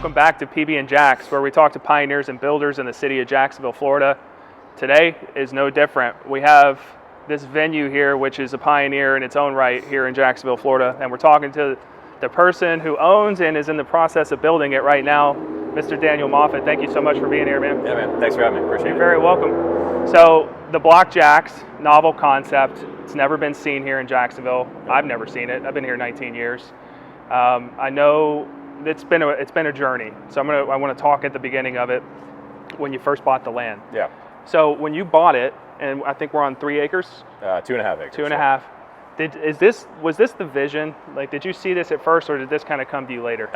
Welcome back to PB & Jax, where we talk to pioneers and builders in the city of Jacksonville, Florida. Today is no different. We have this venue here, which is a pioneer in its own right here in Jacksonville, Florida, and we're talking to the person who owns and is in the process of building it right now, Mr. Daniel Moffatt. Thank you so much for being here, man. Yeah, man. Thanks for having me. Appreciate it. You're very welcome. So, the Block Jax, novel concept. It's never been seen here in Jacksonville. I've never seen it. I've been here 19 years. I know it's been a journey. So I want to talk at the beginning of it when you first bought the land. Yeah. So when you bought it, and I think we're on 3 acres. 2.5 acres. 2.5. Was this the vision? Like, did you see this at first, or did this kind of come to you later?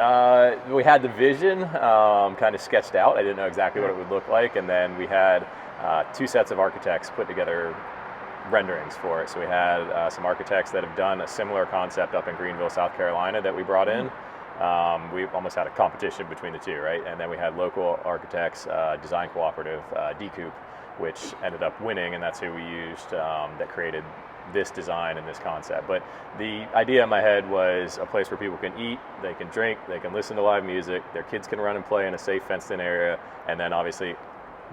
We had the vision kind of sketched out. I didn't know exactly what it would look like, and then we had 2 sets of architects put together renderings for it. So we had some architects that have done a similar concept up in Greenville, South Carolina, that we brought in. We almost had a competition between the two, right? And then we had local architects, design cooperative, D-Coop, which ended up winning, and that's who we used that created this design and this concept. But the idea in my head was a place where people can eat, they can drink, they can listen to live music, their kids can run and play in a safe fenced-in area, and then obviously,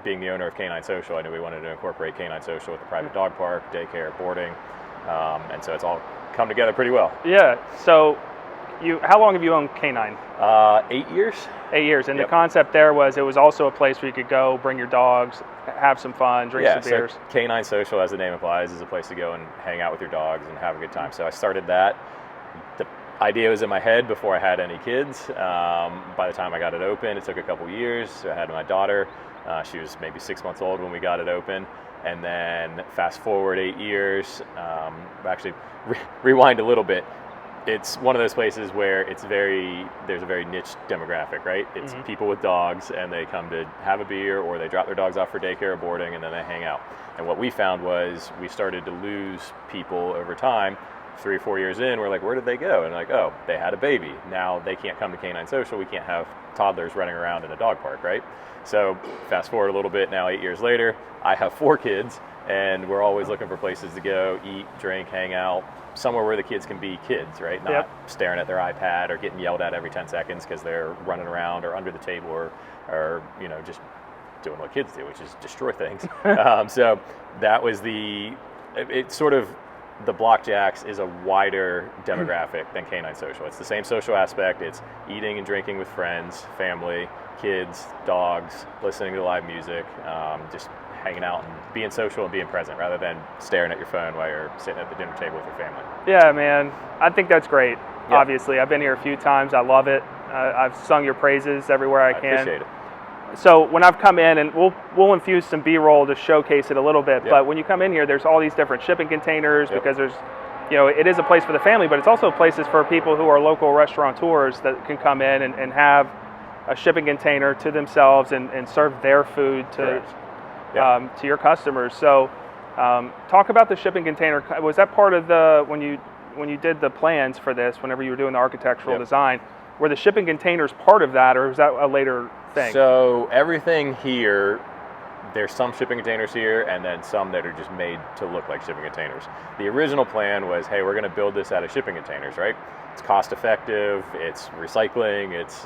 being the owner of Canine Social, I knew we wanted to incorporate Canine Social with the private dog park, daycare, boarding, and so it's all come together pretty well. Yeah. So, how long have you owned Canine? 8 years. 8 years, and the concept there was it was also a place where you could go, bring your dogs, have some fun, drink some beers. So Canine Social, as the name implies, is a place to go and hang out with your dogs and have a good time. So I started that. The idea was in my head before I had any kids. By the time I got it open, it took a couple years. So I had my daughter. She was maybe 6 months old when we got it open. And then fast forward 8 years, actually rewind a little bit. It's one of those places where there's a very niche demographic, right? It's people with dogs, and they come to have a beer, or they drop their dogs off for daycare or boarding, and then they hang out. And what we found was we started to lose people over time. 3 or 4 years in, we're like, where did they go? And like, oh, they had a baby. Now they can't come to Canine Social. We can't have toddlers running around in a dog park, right? So fast forward a little bit, now 8 years later, I have 4 kids, and we're always looking for places to go, eat, drink, hang out, somewhere where the kids can be kids, right? Not staring at their iPad or getting yelled at every 10 seconds because they're running around or under the table or just doing what kids do, which is destroy things. So that was it's sort of, the Block Jax is a wider demographic than Canine Social. It's the same social aspect. It's eating and drinking with friends, family, kids, dogs, listening to live music, just hanging out and being social and being present rather than staring at your phone while you're sitting at the dinner table with your family. Yeah, man. I think that's great. Yeah. Obviously, I've been here a few times. I love it. I've sung your praises everywhere I can. Appreciate it. So when I've come in, and we'll infuse some B-roll to showcase it a little bit, but when you come in here, there's all these different shipping containers because there's, it is a place for the family, but it's also places for people who are local restaurateurs that can come in and have a shipping container to themselves and serve their food to your customers. So talk about the shipping container. Was that part of when you did the plans for this, whenever you were doing the architectural design, were the shipping containers part of that, or was that a later thing? So everything here, there's some shipping containers here, and then some that are just made to look like shipping containers. The original plan was, hey, we're going to build this out of shipping containers, right? It's cost effective, it's recycling, it's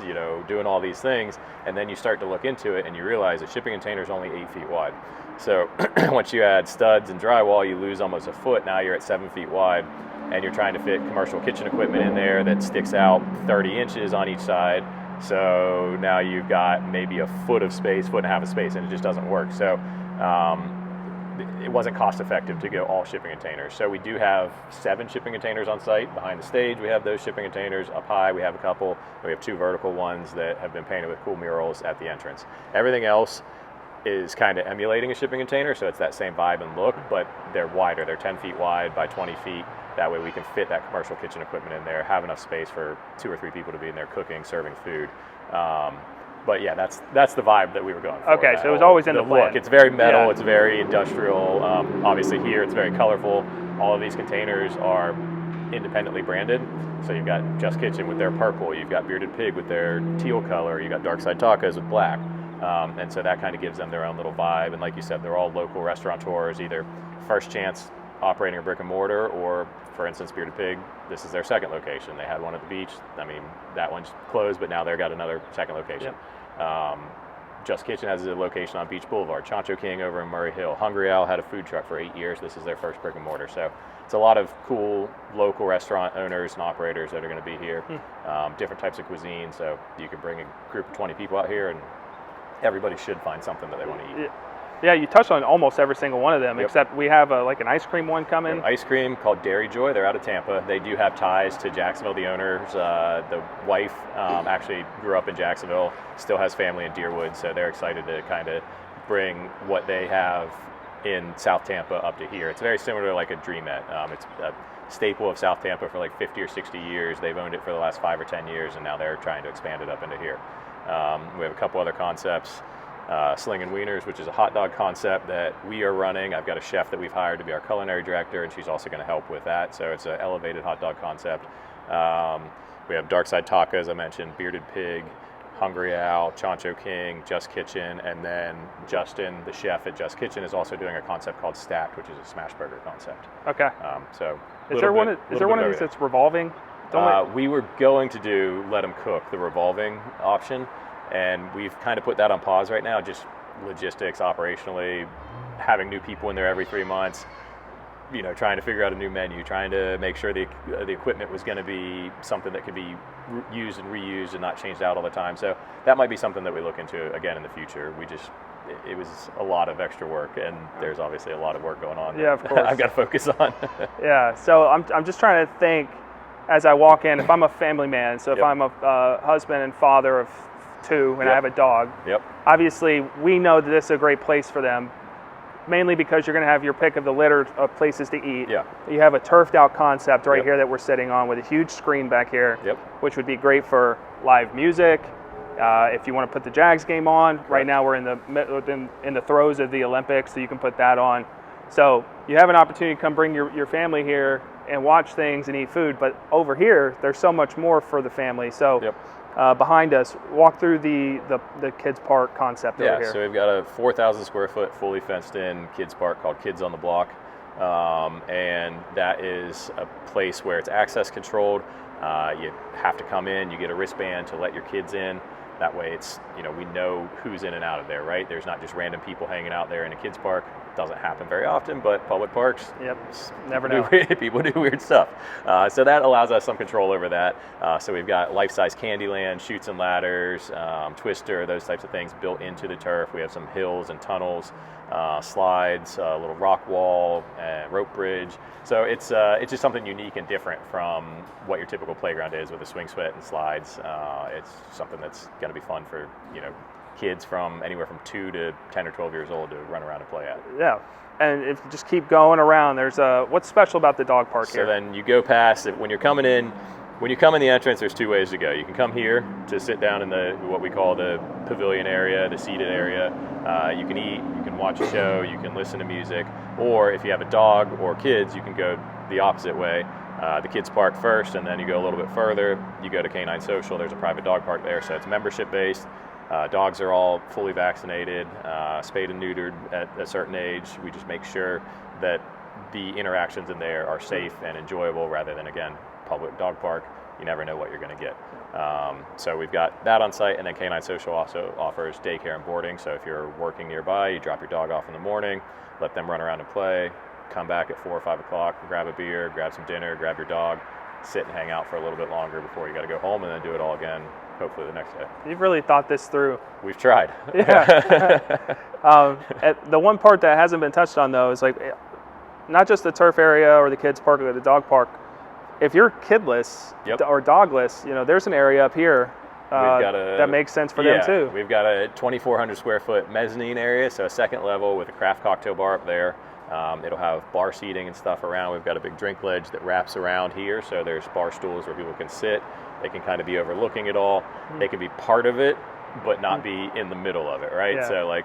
doing all these things, and then you start to look into it and you realize a shipping container is only 8 feet wide. So once you add studs and drywall, you lose almost a foot. Now you're at 7 feet wide, and you're trying to fit commercial kitchen equipment in there that sticks out 30 inches on each side. So now you've got maybe a foot and a half of space, and it just doesn't work. So it wasn't cost effective to go all shipping containers. So we do have 7 shipping containers on site. Behind the stage, we have those shipping containers. Up high, we have a couple. We have 2 vertical ones that have been painted with cool murals at the entrance. Everything else is kind of emulating a shipping container, so it's that same vibe and look, but they're wider. They're 10 feet wide by 20 feet. That way we can fit that commercial kitchen equipment in there, have enough space for 2 or 3 people to be in there cooking, serving food. But yeah, that's the vibe that we were going for. Okay, so it was always in the plan. Look, it's very metal, it's very industrial. Obviously here it's very colorful. All of these containers are independently branded. So you've got Just Kitchen with their purple, you've got Bearded Pig with their teal color, you've got Darkside Tacos with black. And so that kind of gives them their own little vibe. And like you said, they're all local restaurateurs, either first chance operating a brick and mortar, or for instance, Bearded Pig, this is their second location. They had one at the beach. I mean, that one's closed, but now they've got another second location. Yep. Just Kitchen has a location on Beach Boulevard. Chancho King over in Murray Hill. Hungry Owl had a food truck for 8 years. This is their first brick and mortar. So it's a lot of cool local restaurant owners and operators that are going to be here. Different types of cuisine. So you can bring a group of 20 people out here, and everybody should find something that they want to eat. Yeah, you touched on almost every single one of them, Yep. except we have like an ice cream one coming. Ice cream called Dairy Joy. They're out of Tampa. They do have ties to Jacksonville. The owners, the wife actually grew up in Jacksonville, still has family in Deerwood, so they're excited to kind of bring what they have in South Tampa up to here. It's very similar to like a Dreamette. It's a staple of South Tampa for like 50 or 60 years. They've owned it for the last 5 or 10 years, and now they're trying to expand it up into here. We have a couple other concepts. Slingin Wieners, which is a hot dog concept that we are running. I've got a chef that we've hired to be our culinary director, and she's also going to help with that. So it's an elevated hot dog concept. We have Darkside Tacos, I mentioned, Bearded Pig, Hungry Owl, Chancho King, Just Kitchen, and then Justin, the chef at Just Kitchen, is also doing a concept called Stacked, which is a smash burger concept. Okay. So is there one of these that's revolving? We were going to do Let 'em Cook, the revolving option. And we've kind of put that on pause right now, just logistics, operationally, having new people in there every 3 months, trying to figure out a new menu, trying to make sure the equipment was going to be something that could be used and reused and not changed out all the time. So that might be something that we look into again in the future. It was a lot of extra work, and there's obviously a lot of work going on. Yeah, of course. I've got to focus on. Yeah, so I'm just trying to think as I walk in, if I'm a family man, so if I'm a husband and father of 2 and I have a dog, obviously we know that this is a great place for them, mainly because you're going to have your pick of the litter of places to eat. You have a turfed out concept right here that we're sitting on with a huge screen back here, which would be great for live music. If you want to put the Jags game on, right now we're in the throes of the Olympics, so you can put that on. So you have an opportunity to come bring your family here and watch things and eat food, but over here there's so much more for the family. So behind us, walk through the kids park concept over here. Yeah, so we've got a 4,000 square foot fully fenced in kids park called Kids on the Block, and that is a place where it's access controlled. You have to come in, you get a wristband to let your kids in. That way it's, we know who's in and out of there, right? There's not just random people hanging out there in a kids park. Doesn't happen very often, but public parks, never know. People do weird stuff. So that allows us some control over that. So we've got life-size Candyland, chutes and ladders, Twister, those types of things built into the turf. We have some hills and tunnels, slides, a little rock wall, rope bridge. So it's just something unique and different from what your typical playground is with a swing set and slides. It's something that's going to be fun for, kids from anywhere from 2 to 10 or 12 years old to run around and play at. Yeah, and if you just keep going around, there's what's special about the dog park here? So then you go past it. When you come in the entrance, there's 2 ways to go. You can come here to sit down in what we call the pavilion area, the seated area. You can eat, you can watch a show, you can listen to music, or if you have a dog or kids, you can go the opposite way. The kids park first, and then you go a little bit further, you go to Canine Social. There's a private dog park there, so it's membership based. Dogs are all fully vaccinated, spayed and neutered at a certain age. We just make sure that the interactions in there are safe and enjoyable rather than, again, public dog park. You never know what you're going to get. So we've got that on site, and then Canine Social also offers daycare and boarding. So if you're working nearby, you drop your dog off in the morning, let them run around and play, come back at 4 or 5 o'clock, grab a beer, grab some dinner, grab your dog, sit and hang out for a little bit longer before you got to go home, and then do it all again hopefully the next day. You've really thought this through. We've tried. Yeah. The one part that hasn't been touched on, though, is like not just the turf area or the kids park or the dog park. If you're kidless or dogless, there's an area up here that makes sense for them too. We've got a 2,400 square foot mezzanine area, so a second level with a craft cocktail bar up there. It'll have bar seating and stuff around. We've got a big drink ledge that wraps around here, so there's bar stools where people can sit. They can kind of be overlooking it all. They can be part of it, but not be in the middle of it, right? Yeah. So,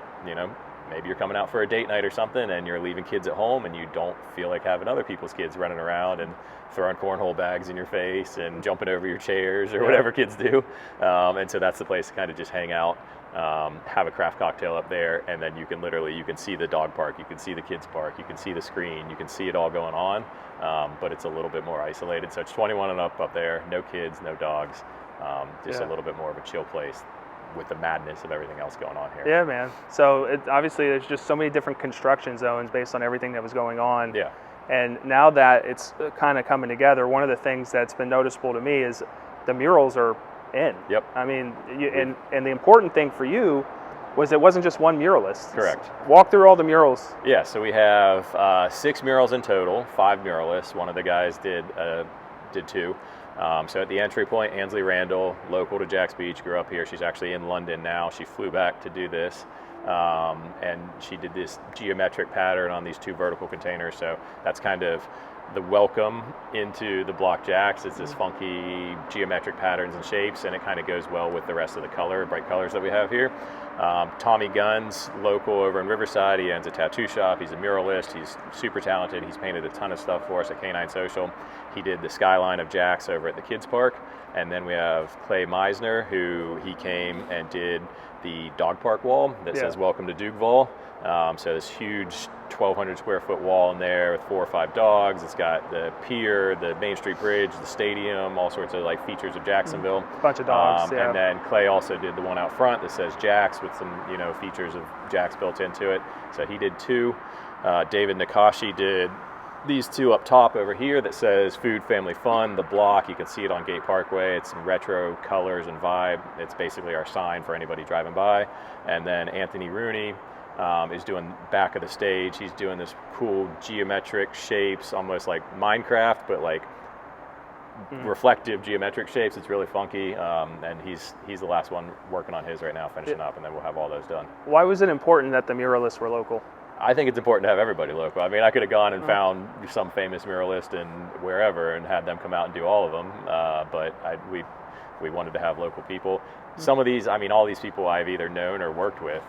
maybe you're coming out for a date night or something and you're leaving kids at home and you don't feel like having other people's kids running around and throwing cornhole bags in your face and jumping over your chairs or whatever kids do. And so that's the place to kind of just hang out, have a craft cocktail up there, and then you can see the dog park, you can see the kids park, you can see the screen, you can see it all going on, but it's a little bit more isolated. So it's 21 and up there, no kids, no dogs, just a little bit more of a chill place with the madness of everything else going on here. Yeah, man. So obviously there's just so many different construction zones based on everything that was going on. Yeah. And now that it's kind of coming together, one of the things that's been noticeable to me is the murals are in. Yep. I mean, and the important thing for you was it wasn't just one muralist. Correct. Walk through all the murals. Yeah, so we have 6 murals in total, 5 muralists. One of the guys did 2. So at the entry point, Ansley Randall, local to Jax Beach, grew up here. She's actually in London now. She flew back to do this. And she did this geometric pattern on these 2 vertical containers. So that's kind of the welcome into the Block Jax. It's this funky geometric patterns and shapes, and it kind of goes well with the rest of the bright colors that we have here. Tommy Guns, local over in Riverside. He owns a tattoo shop. He's a muralist. He's super talented. He's painted a ton of stuff for us at Canine Social. He did the skyline of Jax over at the kids park. And then we have Clay Meisner, who he came and did the dog park wall that says "Welcome to Dugval." So this huge 1,200 square foot wall in there with 4 or 5 dogs. It's got the pier, the Main Street Bridge, the stadium, all sorts of like features of Jacksonville. Bunch of dogs. And then Clay also did the one out front that says Jax with some features of Jax built into it. So he did 2. David Nakashi did these 2 up top over here that says Food, Family, Fun, the block. You can see it on Gate Parkway. It's some retro colors and vibe. It's basically our sign for anybody driving by. And then Anthony Rooney is doing back of the stage. He's doing this cool geometric shapes, almost like Minecraft, but like reflective geometric shapes. It's really funky. And he's the last one working on his right now, finishing up, and then we'll have all those done. Why was it important that the muralists were local? I think it's important to have everybody local. I mean, I could have gone and found some famous muralist in wherever and had them come out and do all of them, but we wanted to have local people. Some of these, I mean, all these people I've either known or worked with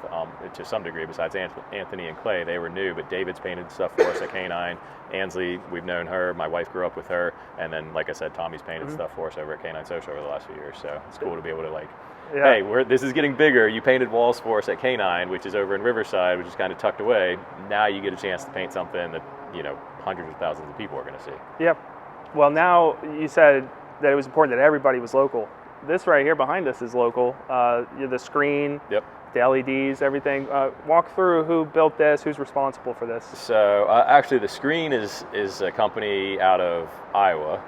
to some degree, besides Anthony and Clay. They were new, but David's painted stuff for us at Canine. Ansley, we've known her. My wife grew up with her. And then, like I said, Tommy's painted stuff for us over at Canine Social over the last few years. So it's cool to be able to hey, this is getting bigger. You painted walls for us at Canine, which is over in Riverside, which is kind of tucked away. Now you get a chance to paint something that, hundreds of thousands of people are going to see. Yep. Well, now you said that it was important that everybody was local. This right here behind us is local. The screen, the LEDs, everything. Walk through who built this, who's responsible for this. So actually, the screen is a company out of Iowa.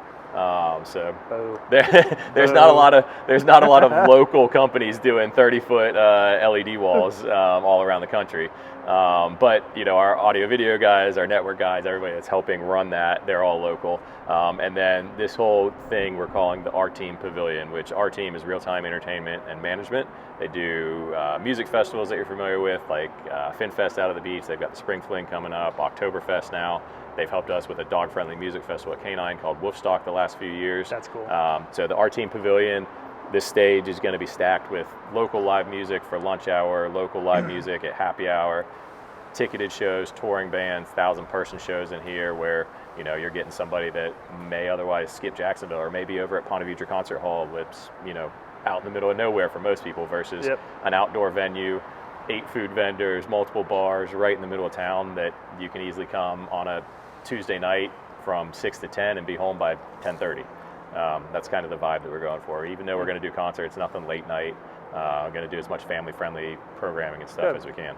There's not a lot of local companies doing 30-foot LED walls all around the country. But our audio video guys, our network guys, everybody that's helping run that, they're all local. And then this whole thing we're calling the Our Team Pavilion, which Our Team is real-time entertainment and management. They do music festivals that you're familiar with, like FinFest out of the beach. They've got the Spring Fling coming up, Oktoberfest now. They've helped us with a dog-friendly music festival at Canine called Wolfstock the last few years. That's cool. So the Our Team Pavilion, this stage is going to be stacked with local live music for lunch hour, local live music at happy hour, ticketed shows, touring bands, 1,000-person shows in here where you're getting somebody that may otherwise skip Jacksonville or maybe over at Ponte Vedra Concert Hall, which out in the middle of nowhere for most people, versus an outdoor venue, 8 food vendors, multiple bars right in the middle of town that you can easily come on a Tuesday night from 6 to 10 and be home by 10:30. That's kind of the vibe that we're going for. Even though we're going to do concerts, nothing late night. We're going to do as much family-friendly programming and stuff as we can.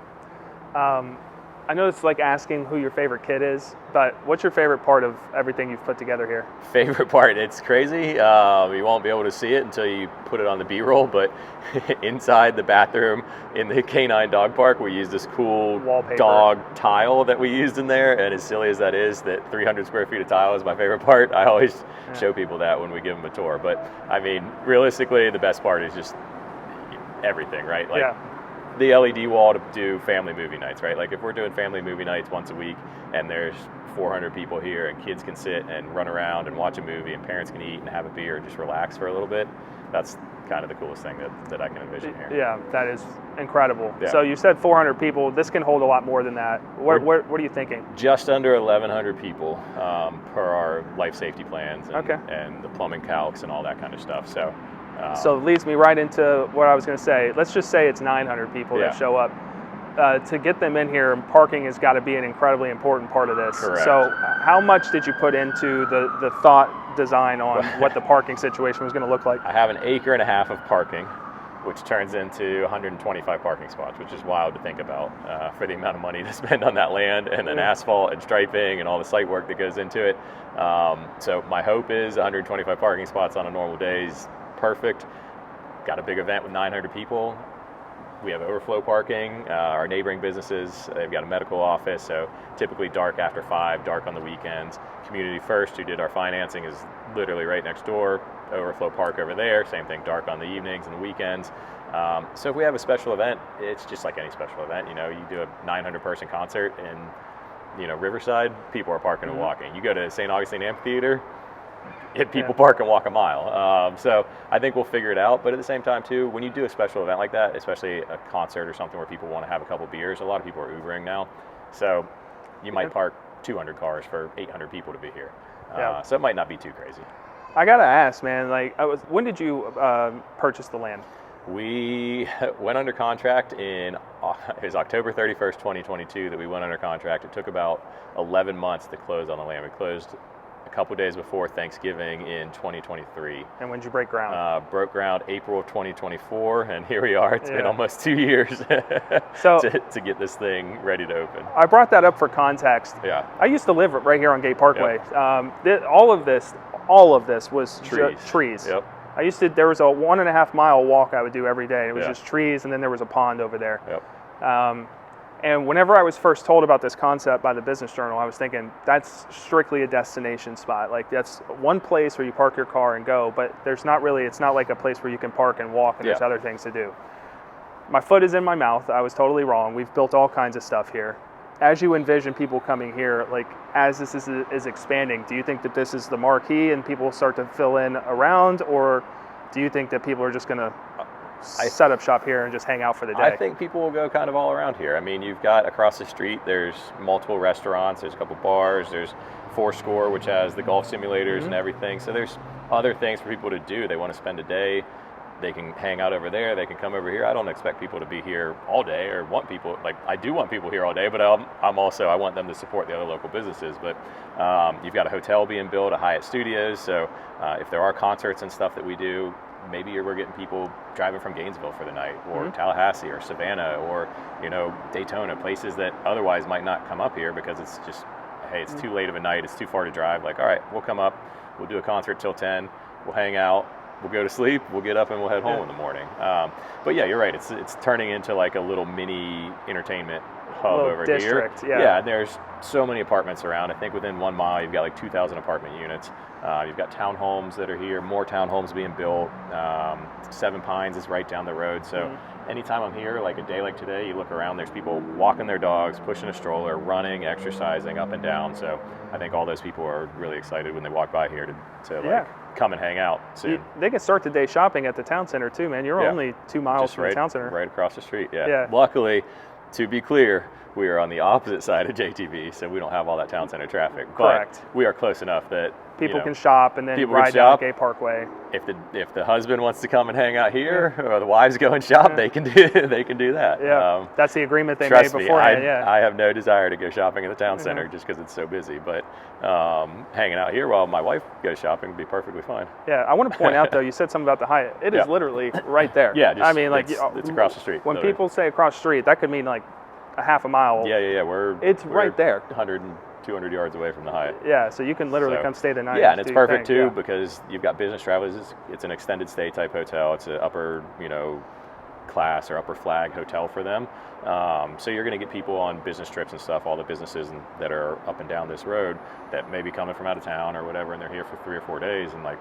I know it's like asking who your favorite kid is, but what's your favorite part of everything you've put together here? Favorite part? It's crazy. You won't be able to see it until you put it on the B-roll, but inside the bathroom in the Canine Dog Park, we use this cool wallpaper dog tile that we used in there, and as silly as that is, that 300 square feet of tile is my favorite part. I always show people that when we give them a tour, but I mean, realistically, the best part is just everything, right? the LED wall to do family movie nights, right? Like if we're doing family movie nights once a week and there's 400 people here and kids can sit and run around and watch a movie and parents can eat and have a beer and just relax for a little bit, that's kind of the coolest thing that I can envision here. Yeah, that is incredible. Yeah. So you said 400 people. This can hold a lot more than that. What are you thinking? Just under 1,100 people per our life safety plans and the plumbing calcs and all that kind of stuff. So it leads me right into what I was going to say. Let's just say it's 900 people that show up. To get them in here, parking has got to be an incredibly important part of this. Correct. So how much did you put into the thought design on what the parking situation was going to look like? I have 1.5 acres of parking, which turns into 125 parking spots, which is wild to think about for the amount of money to spend on that land and then asphalt and striping and all the site work that goes into it. So my hope is 125 parking spots on a normal day is perfect. Got a big event with 900 people. We have overflow parking. Our neighboring businesses, they've got a medical office, so typically dark after 5, dark on the weekends. Community First, who did our financing, is literally right next door. Overflow park over there, same thing, dark on the evenings and the weekends. So if we have a special event, it's just like any special event. You know, you do a 900-person concert in, Riverside, people are parking and walking. You go to St. Augustine Amphitheater, people park and walk a mile. So I think we'll figure it out. But at the same time, too, when you do a special event like that, especially a concert or something where people want to have a couple beers, a lot of people are Ubering now. So you might park 200 cars for 800 people to be here. So it might not be too crazy. I got to ask, man, when did you purchase the land? We went under contract it was October 31st, 2022 that we went under contract. It took about 11 months to close on the land. We closed a couple days before Thanksgiving in 2023. And when did you break ground? Broke ground April of 2024, and here we are. It's been almost 2 years to get this thing ready to open. I brought that up for context. Yeah. I used to live right here on Gate Parkway. Yep. All of this was trees. Yep. There was a 1.5 mile walk I would do every day. It was just trees, and then there was a pond over there. Yep. And whenever I was first told about this concept by the Business Journal, I was thinking that's strictly a destination spot. Like that's one place where you park your car and go, but it's not like a place where you can park and walk and there's other things to do. My foot is in my mouth. I was totally wrong. We've built all kinds of stuff here. As you envision people coming here, like as this is expanding, do you think that this is the marquee and people will start to fill in around, or do you think that people are just going to set up shop here and just hang out for the day? I think people will go kind of all around here. I mean, you've got across the street, there's multiple restaurants, there's a couple bars, there's Fourscore, which has the golf simulators and everything. So there's other things for people to do. They want to spend a day, they can hang out over there, they can come over here. I don't expect people to be here all day or I do want people here all day, but I want them to support the other local businesses. But you've got a hotel being built, a Hyatt Studios. So if there are concerts and stuff that we do, maybe we're getting people driving from Gainesville for the night, or Tallahassee, or Savannah, or Daytona, places that otherwise might not come up here because it's just, hey, it's too late of a night, it's too far to drive. Like, all right, we'll come up, we'll do a concert till 10, we'll hang out, we'll go to sleep, we'll get up and we'll head home in the morning. But yeah, you're right. It's turning into like a little mini entertainment hub over district, here. Yeah, and there's so many apartments around. I think within 1 mile you've got like 2,000 apartment units. You've got townhomes that are here, more townhomes being built. Seven Pines is right down the road. So anytime I'm here, like a day like today, you look around, there's people walking their dogs, pushing a stroller, running, exercising up and down. So I think all those people are really excited when they walk by here to come and hang out soon. They can start the day shopping at the town center too, man. You're only 2 miles from the town center. Right across the street, yeah. Luckily, to be clear, we are on the opposite side of JTV, so we don't have all that town center traffic. Correct. But we are close enough that people can shop and then ride down Gay Parkway. If the husband wants to come and hang out here, or the wives go and shop, they can do that. Yeah, that's the agreement they made beforehand. I have no desire to go shopping at the town center just because it's so busy. But hanging out here while my wife goes shopping would be perfectly fine. Yeah, I want to point out though, you said something about the Hyatt. It is literally right there. Yeah, it's across the street. When people say across the street, that could mean like a half a mile. Yeah. It's right there. 100 and 200 yards away from the Hyatt. Yeah, so you can literally come stay the night. Yeah, and it's perfect too because you've got business travelers. It's an extended stay type hotel. It's an upper, class or upper flag hotel for them. So you're going to get people on business trips and stuff, all the businesses that are up and down this road that may be coming from out of town or whatever, and they're here for 3 or 4 days, and like,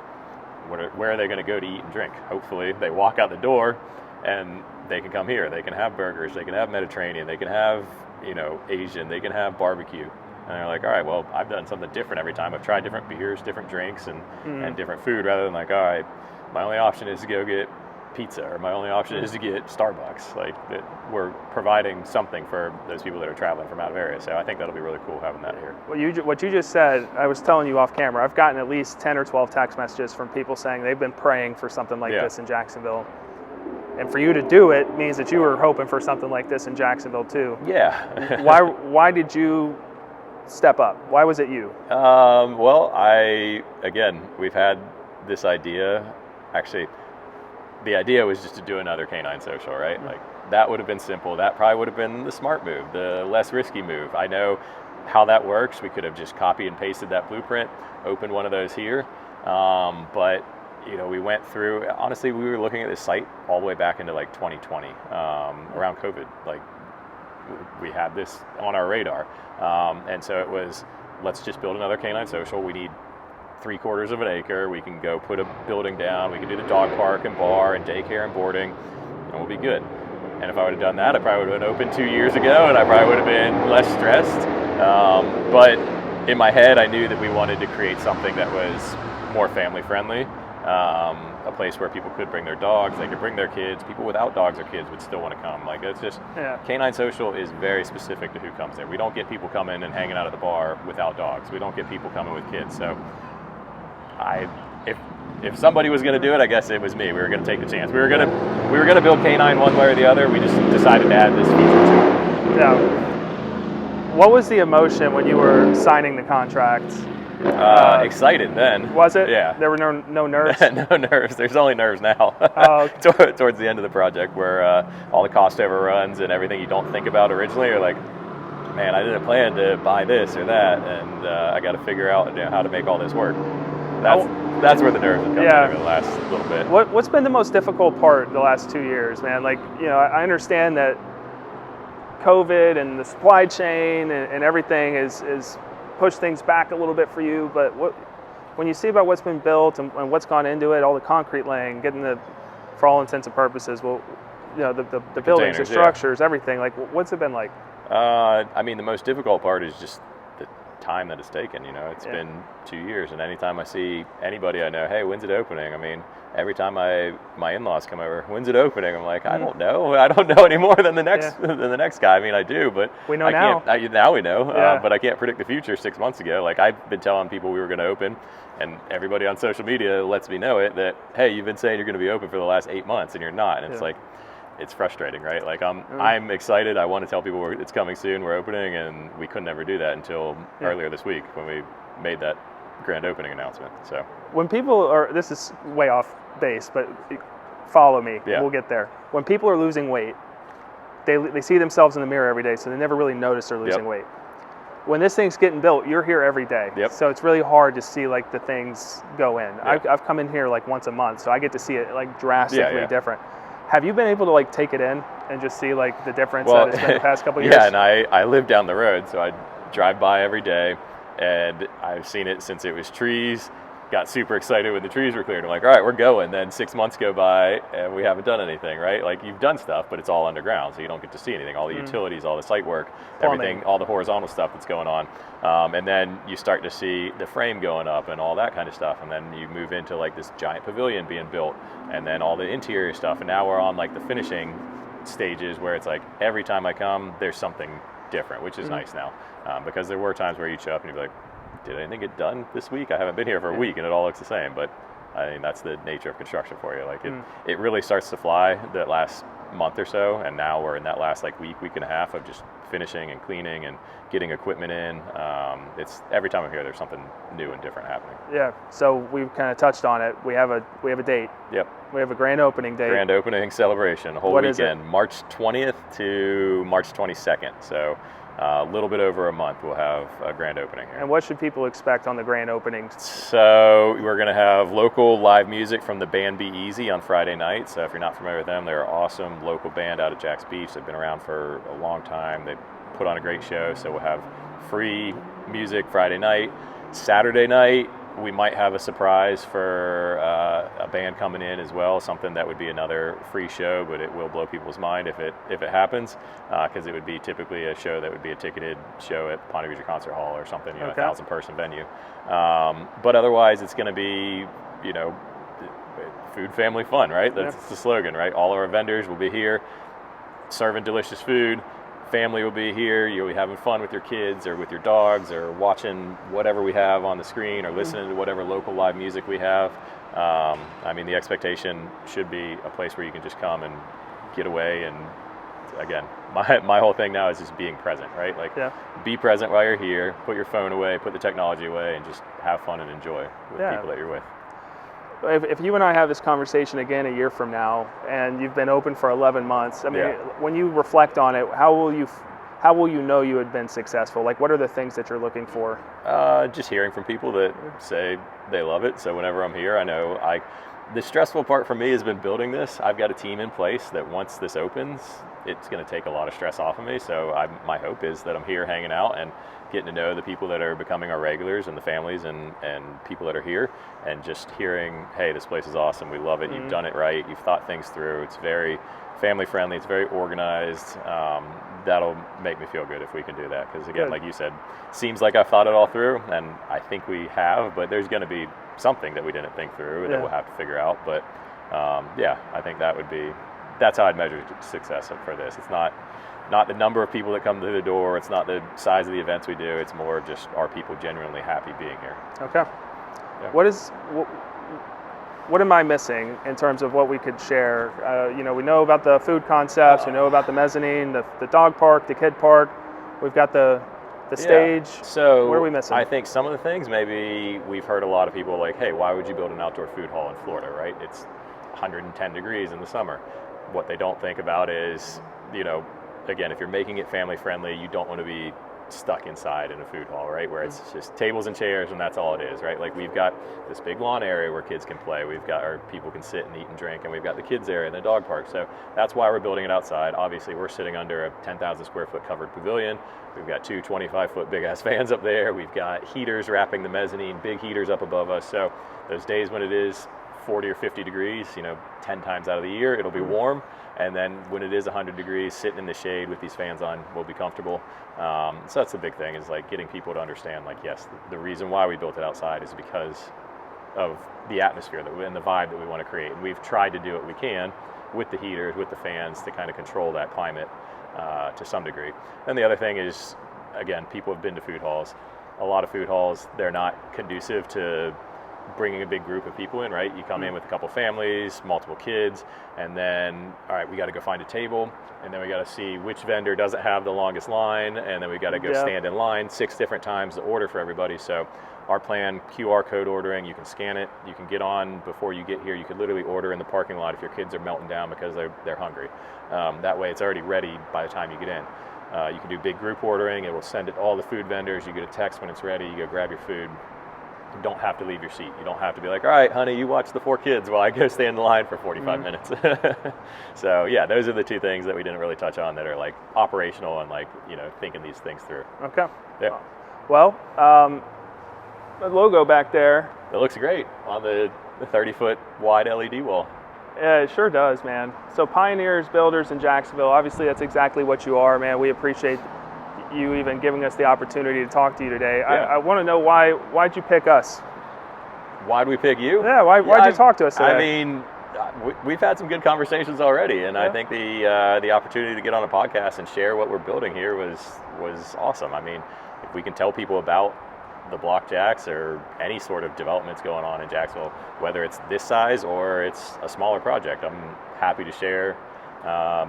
where are they going to go to eat and drink? Hopefully they walk out the door and they can come here. They can have burgers. They can have Mediterranean. They can have, Asian. They can have barbecue. And they're like, all right, well, I've done something different every time. I've tried different beers, different drinks, and different food, rather than like, all right, my only option is to go get pizza, or my only option is to get Starbucks. Like, we're providing something for those people that are traveling from out of area. So I think that'll be really cool having that here. What you just said, I was telling you off camera, I've gotten at least 10 or 12 text messages from people saying they've been praying for something like this in Jacksonville. And for you to do it means that you were hoping for something like this in Jacksonville too. Yeah. Why did you step up? Why was it you? Well, we've had this idea. Actually, the idea was just to do another canine social, right? Like, that would have been simple. That probably would have been the smart move, the less risky move. I know how that works. We could have just copied and pasted that blueprint, opened one of those here. But we went through, honestly, we were looking at this site all the way back into like 2020, around COVID. Like, we had this on our radar. And so it was, let's just build another canine social. We need 3/4 of an acre. We can go put a building down. We can do the dog park and bar and daycare and boarding, and we'll be good. And if I would have done that, I probably would have been open 2 years ago, and I probably would have been less stressed. But in my head, I knew that we wanted to create something that was more family friendly. A place where people could bring their dogs, they could bring their kids. People without dogs or kids would still want to come. Like, it's just, Canine Social is very specific to who comes there. We don't get people coming and hanging out at the bar without dogs. We don't get people coming with kids. So if somebody was going to do it, I guess it was me. We were going to take the chance. We were going to build Canine one way or the other. We just decided to add this feature to it. Yeah. What was the emotion when you were signing the contract? Excited then. Was it? Yeah. There were no nerves? No nerves. There's only nerves now. Towards the end of the project, where all the cost overruns and everything you don't think about originally are like, man, I didn't plan to buy this or that, and I got to figure out how to make all this work. That's where the nerves have come in over the last little bit. What's been the most difficult part the last 2 years, man? Like, I understand that COVID and the supply chain and everything is pushed things back a little bit for you, but when you see about what's been built and what's gone into it, all the concrete laying, getting for all intents and purposes, the buildings, the structures, everything, like, what's it been like? The most difficult part is just the time that it's taken. It's been 2 years, and anytime I see anybody I know, hey, when's it opening? Every time my in-laws come over, when's it opening? I'm like, I don't know. I don't know any more than the next guy. I do, but we know now. Now we know, but I can't predict the future 6 months ago. Like, I've been telling people we were going to open, and everybody on social media lets me know it, that, hey, you've been saying you're going to be open for the last 8 months, and you're not. And it's like, it's frustrating, right? Like, I'm excited. I want to tell people it's coming soon. We're opening, and we couldn't ever do that until earlier this week when we made that grand opening announcement. So when people are, this is way off base, but follow me. We'll get there. When people are losing weight, they see themselves in the mirror every day, so they never really notice they're losing weight. When this thing's getting built, you're here every day. So it's really hard to see like the things go in. I've come in here like once a month, so I get to see it like drastically different. Have you been able to like take it in and just see like the difference that it's been the past couple of years? Yeah, and I live down the road, so I drive by every day, and I've seen it since it was trees. Got super excited when the trees were cleared. I'm like, all right, we're going. Then 6 months go by, and we haven't done anything, right? Like, you've done stuff, but it's all underground, so you don't get to see anything. All the utilities, all the site work, everything, all the horizontal stuff that's going on. And then you start to see the frame going up and all that kind of stuff. And then you move into like this giant pavilion being built, and then all the interior stuff. And now we're on like the finishing stages where it's like every time I come, there's something different, which is nice now. Because there were times where you'd show up and you'd be like, did anything get done this week? I haven't been here for a week and it all looks the same. But I mean, that's the nature of construction for you. Like, it really starts to fly that last month or so, and now we're in that last like week and a half of just finishing and cleaning and getting equipment in. It's every time I'm here, there's something new and different happening. Yeah. So we've kind of touched on it. We have a date. Yep. We have a grand opening date. Grand opening celebration, a whole weekend, March 20th to March 22nd. So a little bit over a month, we'll have a grand opening here. And what should people expect on the grand opening? So we're going to have local live music from the band Be Easy on Friday night. So if you're not familiar with them, they're an awesome local band out of Jax Beach. They've been around for a long time. They put on a great show. So we'll have free music Friday night. Saturday night, We might have a surprise for a band coming in as well, something that would be another free show, but it will blow people's mind if it happens, because it would be typically a show that would be a ticketed show at Ponte Vedra Concert Hall or something, a 1,000-person venue. But otherwise, it's going to be, food, family, fun, right? That's the slogan, right? All of our vendors will be here serving delicious food. Family will be here. You'll be having fun with your kids or with your dogs or watching whatever we have on the screen or listening to whatever local live music we have. The expectation should be a place where you can just come and get away. And again, my whole thing now is just being present, right? Be present while you're here, put your phone away, put the technology away, and just have fun and enjoy with people that you're with. If you and I have this conversation again a year from now, and you've been open for 11 months, when you reflect on it, how will you know you had been successful? What are the things that you're looking for? Just hearing from people that say they love it. So whenever I'm here, I know the stressful part for me has been building this. I've got a team in place that once this opens, it's going to take a lot of stress off of me. So my hope is that I'm here hanging out and getting to know the people that are becoming our regulars and the families and people that are here, and just hearing, hey, this place is awesome. We love it. You've done it right. You've thought things through. It's very family friendly. It's very organized. That'll make me feel good if we can do that. Because again, like you said, seems like I've thought it all through, and I think we have, but there's going to be something that we didn't think through that we'll have to figure out. But I think that's how I'd measure success for this. It's not the number of people that come through the door. It's not the size of the events we do. It's more just, are people genuinely happy being here? Okay. Yeah. What am I missing in terms of what we could share? We know about the food concepts. We know about the mezzanine, the dog park, the kid park. We've got the stage. So where are we missing? I think some of the things, maybe we've heard a lot of people hey, why would you build an outdoor food hall in Florida, right? It's 110 degrees in the summer. What they don't think about is, again, if you're making it family friendly, you don't want to be stuck inside in a food hall, right? Where it's just tables and chairs and that's all it is, right? We've got this big lawn area where kids can play. We've got our people can sit and eat and drink, and we've got the kids area and the dog park. So that's why we're building it outside. Obviously, we're sitting under a 10,000 square foot covered pavilion. We've got 2 25-foot big ass fans up there. We've got heaters wrapping the mezzanine, big heaters up above us. So those days when it is 40 or 50 degrees, 10 times out of the year, it'll be warm. And then when it is 100 degrees, sitting in the shade with these fans on, we'll be comfortable. So that's the big thing, is getting people to understand, yes, the reason why we built it outside is because of the atmosphere and the vibe that we want to create. And we've tried to do what we can with the heaters, with the fans, to kind of control that climate to some degree. And the other thing is, again, people have been to food halls. A lot of food halls, they're not conducive to bringing a big group of people in, right? You come in with a couple families, multiple kids, and then, all right, we got to go find a table, and then we got to see which vendor doesn't have the longest line, and then we got to go stand in line 6 different times to order for everybody. So our plan, QR code ordering, you can scan it, you can get on before you get here. You could literally order in the parking lot if your kids are melting down because they're hungry. That way it's already ready by the time you get in. You can do big group ordering. It will send it to all the food vendors. You get a text when it's ready. You go grab your food. You don't have to leave your seat. You don't have to be all right, honey, you watch the 4 kids while I go stand in the line for 45 minutes. So those are the 2 things that we didn't really touch on that are operational and thinking these things through. Okay. Yeah. Well, the logo back there. It looks great on the 30-foot wide LED wall. Yeah, it sure does, man. So pioneers, builders in Jacksonville, obviously that's exactly what you are, man. We appreciate you even giving us the opportunity to talk to you today. Yeah. I want to know why'd you pick us? Why'd we pick you? Yeah, why'd you talk to us today? We've had some good conversations already, and I think the opportunity to get on a podcast and share what we're building here was awesome. If we can tell people about the Block Jax or any sort of developments going on in Jacksonville, whether it's this size or it's a smaller project, I'm happy to share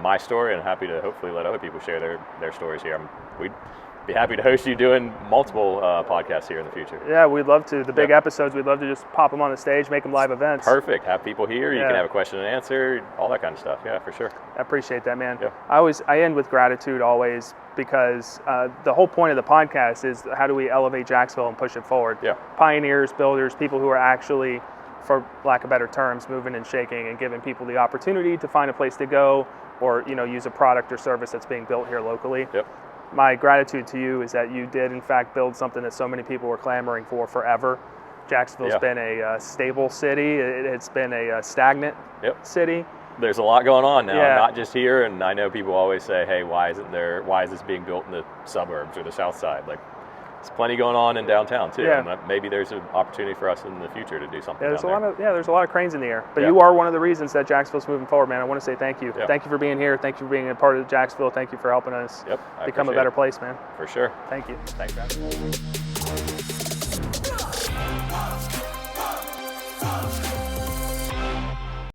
my story, and happy to hopefully let other people share their stories here. We'd be happy to host you doing multiple podcasts here in the future. Yeah, we'd love to. The big episodes, we'd love to just pop them on the stage, make them live events. Perfect. Have people here. You can have a question and answer, all that kind of stuff. Yeah, for sure. I appreciate that, man. Yeah. I end with gratitude always, because the whole point of the podcast is how do we elevate Jacksonville and push it forward. Yeah. Pioneers, builders, people who are actually, for lack of better terms, moving and shaking and giving people the opportunity to find a place to go, or use a product or service that's being built here locally. Yep. My gratitude to you is that you did in fact build something that so many people were clamoring for forever. Jacksonville's been a stable city. It's been a stagnant city. There's a lot going on now, Yeah. not just here. And I know people always say, "Hey, why is this being built in the suburbs or the south side?" Like, there's plenty going on in downtown too. Yeah. And maybe there's an opportunity for us in the future to do something. Yeah, there's a lot of cranes in the air. But Yeah. you are one of the reasons that Jacksonville's moving forward, man. I want to say thank you. Yeah. Thank you for being here. Thank you for being a part of Jacksonville. Thank you for helping us Yep, I become a appreciate better it. place, man. For sure. Thank you. Thanks, man.